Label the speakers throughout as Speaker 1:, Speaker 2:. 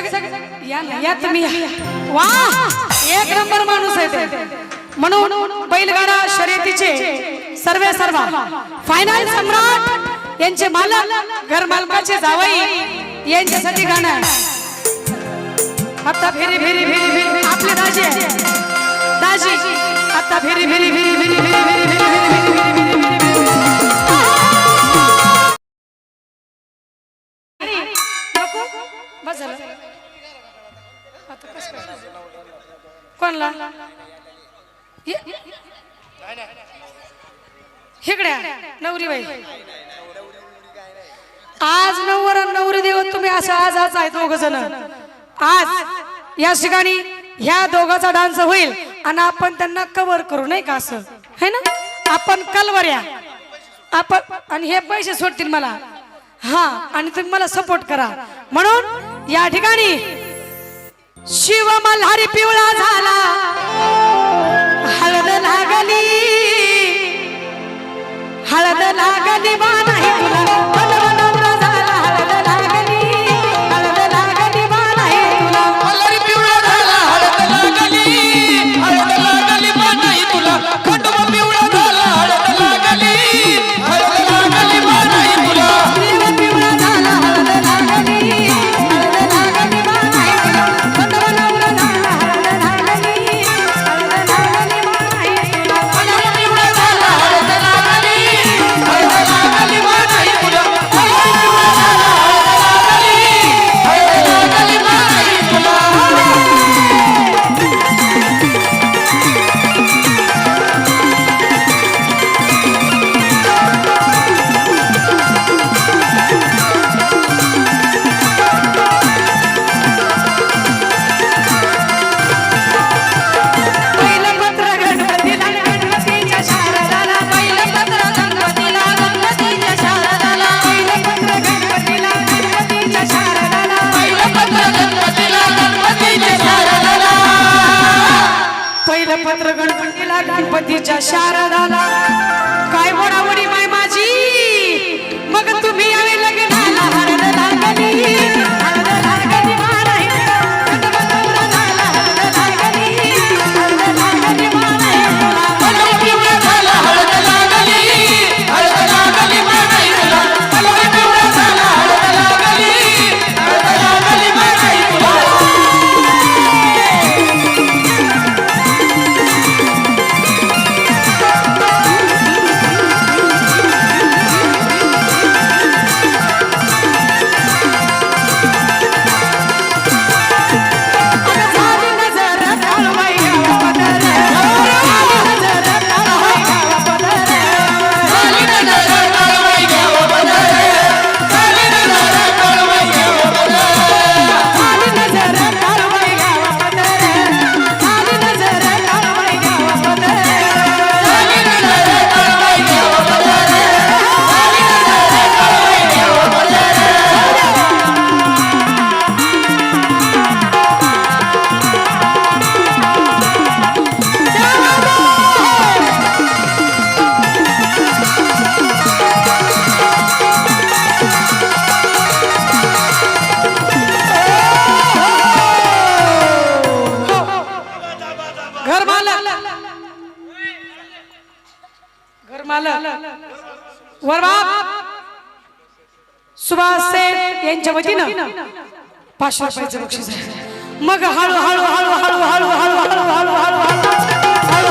Speaker 1: या ना या तुम्ही वा एक नंबर माणूस आहे ते म्हणून बैलगाडा शर्यतीचे सर्वे सर्वा फायनल सम्राट यांचे मालक घर मालकाचे जावई यांच्यासाठी गाणं आहे आता फेरी फेरी फेरी फेरी आपले दाजी दाजी आता फेरी फेरी फेरी फेरी फेरी फेरी कोणला हिकड्या नवरी बाई आज नववर नवरी देव तुम्ही असं आज आज आहे दोघ जण आज या ठिकाणी ह्या दोघांचा डान्स होईल आणि आपण त्यांना कव्हर करू नाही का असं है ना आपण कलवऱ्या आपण आणि हे पैसे सोडतील मला हा आणि तुम्ही मला सपोर्ट करा म्हणून या ठिकाणी शिव मल्हारी पिवळा झाला हळद लागली बा नाही तुला बनवला झाला हळद लागली बा नाही तुला
Speaker 2: मल्हारी पिवळा झाला हळद लागली बा नाही तुला खंडोबा पिवळा झाला हळद लागली बा नाही तुला
Speaker 1: पिवळा झाला हळद लागली बा नाही तुला खंडोबा नवरा झाला हळद लागली बा नाही तुला
Speaker 2: मल्हारी पिवळा झाला हळद लागली बा नाही तुला मल्हारी पिवळा झाला हळद लागली बा नाही तुला
Speaker 1: पहिलं पत्र गणपतीला गणपतीच्या शारदाला पहिलं पत्र गणपतीला गणपतीच्या शारदाला पहिलं पत्र गणपतीला गणपतीच्या शारदाला
Speaker 2: पहिलं पत्र गणपतीला गणपतीच्या शारदाला
Speaker 1: पहिलं पत्र गणपतीला गणपतीच्या शारदाला काय वडावडी माय माझी मग तुम्ही यावे लग्नाला हळद लागली बा नाही गणपती नवरा झाला हळद लागली बा नाही तुला
Speaker 2: मल्हारी पिवळा झाला हळद लागली बा नाही तुला मल्हारी पिवळा झाला हळद लागली बा नाही तुला
Speaker 1: झाली नजर काळवाई गावा पदर नजर काळवाई गावा पदर
Speaker 2: झाली नजर काळवाई गावा पदर झाली नजर काळवाई गावा पदर
Speaker 1: झाली नजर काळवाई गावा पदर झाली नजर काळवाई गावा पदर
Speaker 2: झाली नजर काळवाई गावा पदर झाली नजर काळवाई गावा पदर
Speaker 1: घर मालक वरबाप सुभाष सेठ यांच्या वतीनं 500 रुपयाचं बक्षीस आहे मग हळू हळू हळू हळू हळू हळू हळू हळू हळू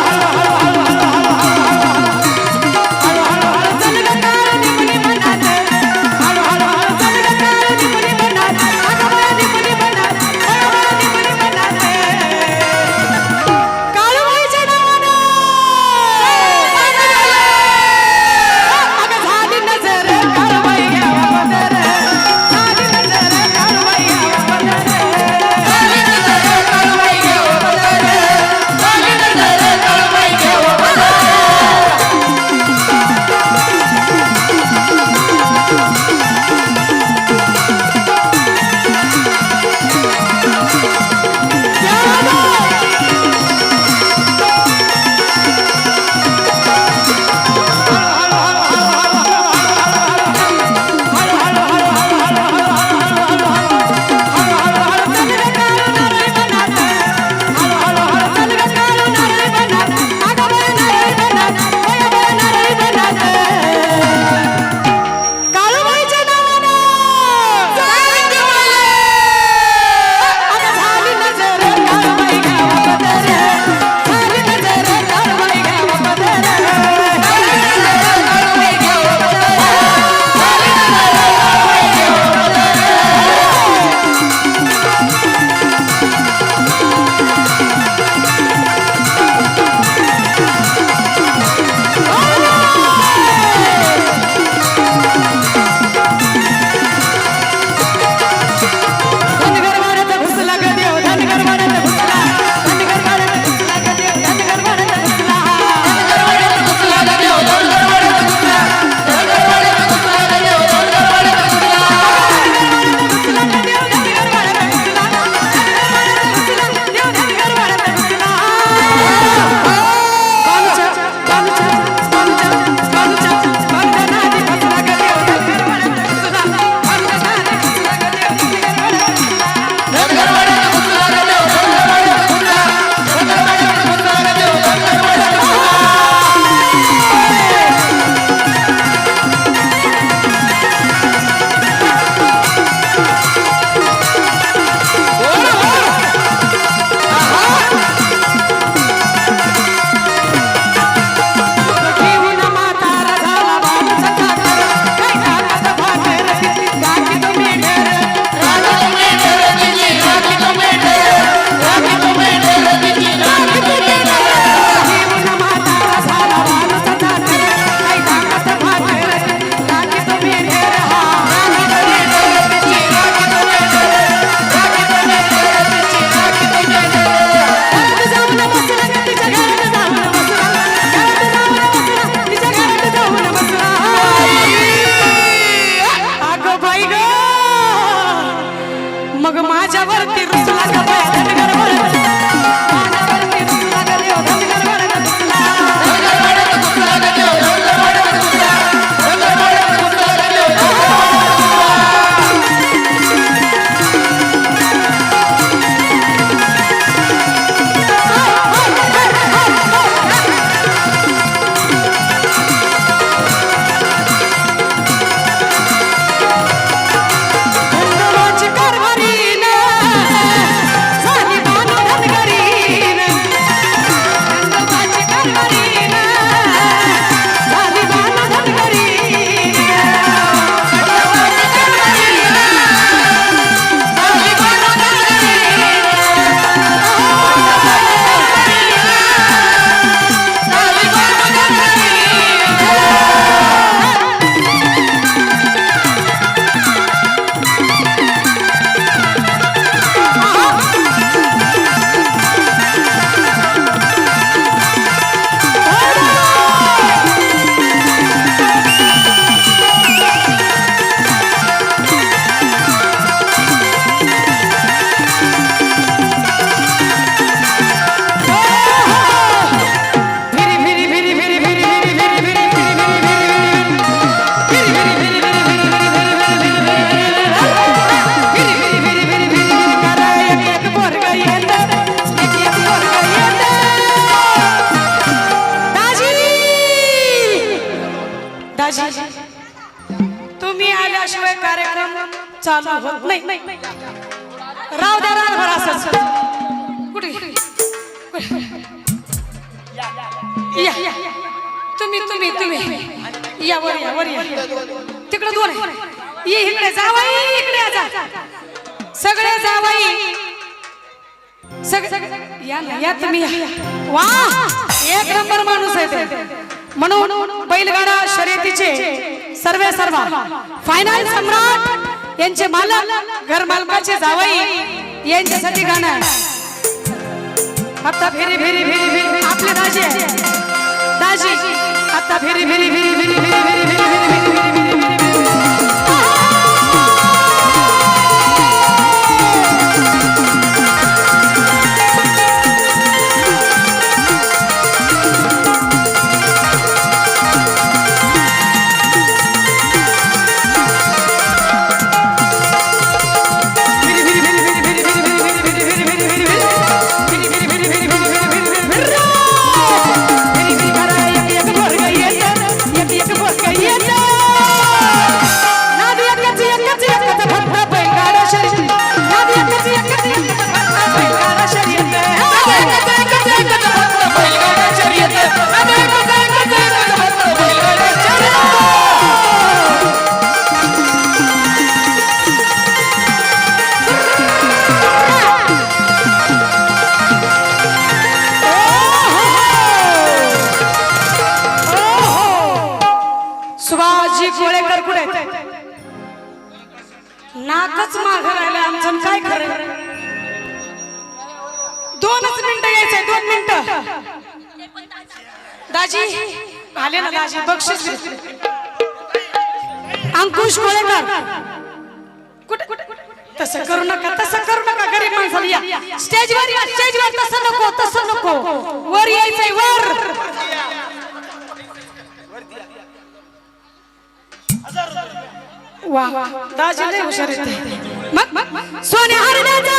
Speaker 2: झाली नजर काळवाई गावा पदर
Speaker 1: चालू होत नाही राव द्या रातभर असंच कुठे या तुम्ही तुम्ही तुम्ही या वर या वर या तिकडे दोन ये इकडे जावाई इकडे जा सगळे जावाई सगळे या ना या तुम्ही वा एक नंबर माणूस आहे ते म्हणून बैलगाडा शर्यतीचे सर्वे सर्वा फायनल सम्राट यांचे मालक घर मालकाचे जावाई यांच्यासाठी गाणं आहे आता फेरी फेरी फेरी फेरी आपले दाजी दाजी आता फेरी फेरी फेरी फेरी फेरी फेरी फेरी फेरी नाकच माग राहिलं आमचं काय खरं 2च मिनिटं यायचंय 2 मिनिटं दाजी आले ना दाजी बक्षीस अंकुश कोळेकर कुठे तसं करू नका गरीब माणसाला या स्टेजवर तसं नको वर यायचंय वर वा दाजी लय हुशार आहेत मग सोने हरण्याचा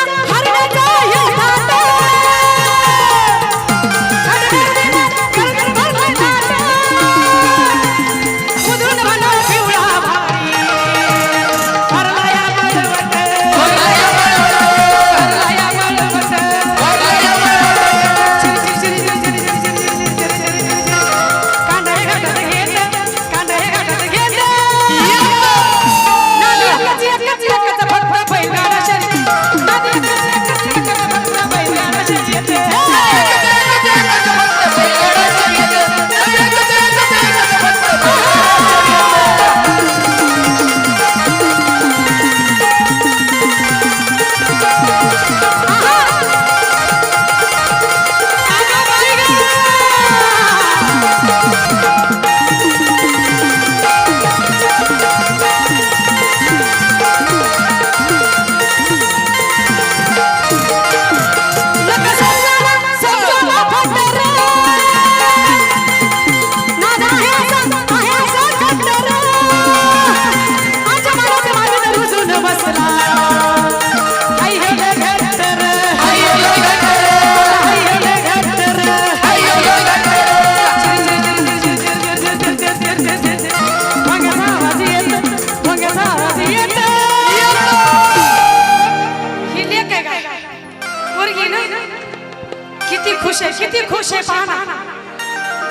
Speaker 1: किती खुश आहे पाहना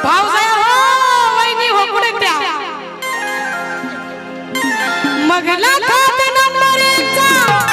Speaker 1: भाऊजाया हो वहिनी हो कुठे त्या मगला खात नंबर 1चा